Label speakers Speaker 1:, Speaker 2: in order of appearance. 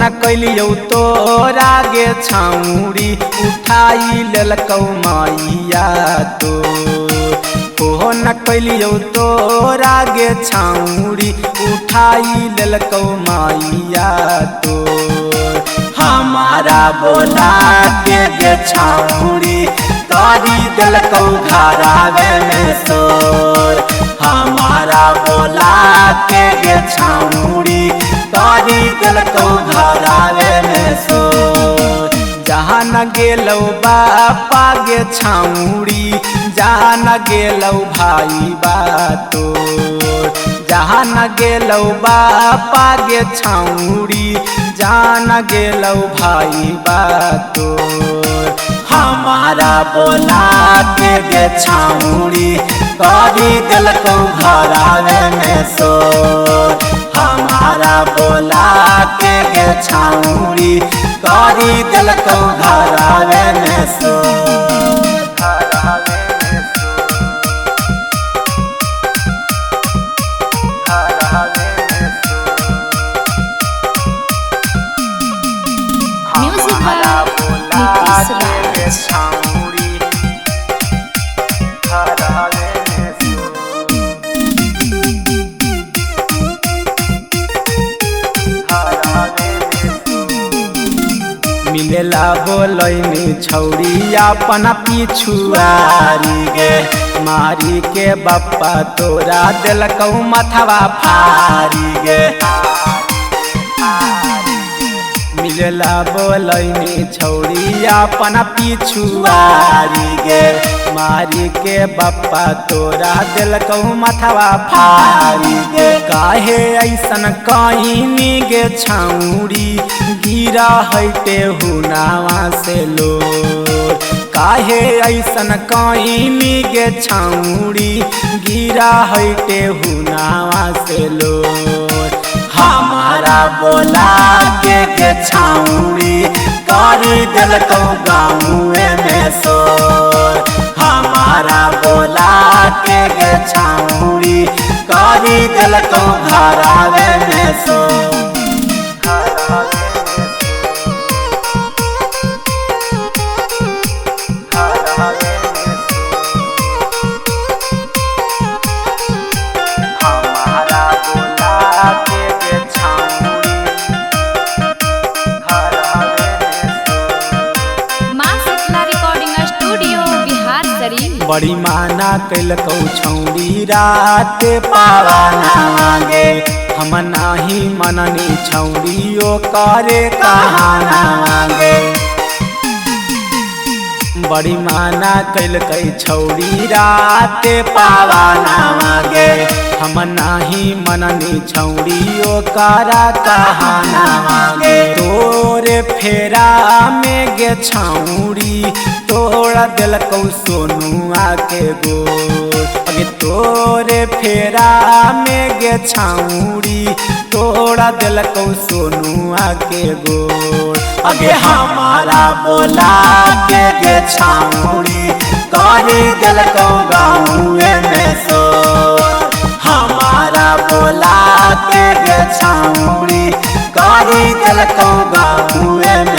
Speaker 1: न कैलियो तोरा गे छौरी उठाई लेलकौ मैया तो ओहो न कैलियो तोरा गे छौरी उठाई लेलकौ मैया तो हमारा बोला के गे छौरी तारी देलकौ घरावे में सोर हमारा बोला के गे छौरी तारी देलकौ घरावे में सोर जहाँ न गेलौ बापा गे छौरी जहाँ न गेलौ भाई बातो जहाँ न गेलौ बापा गे छौरी जहाँ न गेलौ भाई बातो हमारा बोला के गे छौरी करी देलकौ घरावे में सोर हमारा बोला के गे छौरी करी देलकौ घरावे में सोर
Speaker 2: म्यूजिक बाय नीतीश राज।
Speaker 1: मिलेला बोलैनी छौरी अपना पिछुआरी गे मारी के बप्पा तोरा देलकौ मथवा फारी गे मिलेला बोलैनी छौरी अपना पिछुआरी गे मारी के बप्पा तोरा देलकौ मथवा फारी गे काहे ऐसन कहीनी गे छौरी गिरा हटे हुनावा से लोर काहे ऐसन कहीनी गे छौरी गिरा हटे हुनावा से लोर हमारा बोला के छौरी करी देलकौ गाँवे में सोर हमारा बोला के छौरी करी देलकौ घरावे में सोर बड़ी माना कैलकौ छौरी रात पावाना मांगे हम नाही मननी छौरी ओ करे कहाना मांगे बड़ी माना कैलकै छौरी रात पावाना मांगे हम नाही मननी छौरी ओ करा कहाना मांगे तोरे फेरा में गे छौरी तोड़ा देलकौ सोनुआ के गोर अगे तोरे फेरा में गे छौरी तोड़ा देलकौ सोनुआ के गोर अगे हमारा बोला के गे छौरी करी देलकौ गाँवे में सोर हमारा बोला के गे छौरी करी देलकौ गाँवे में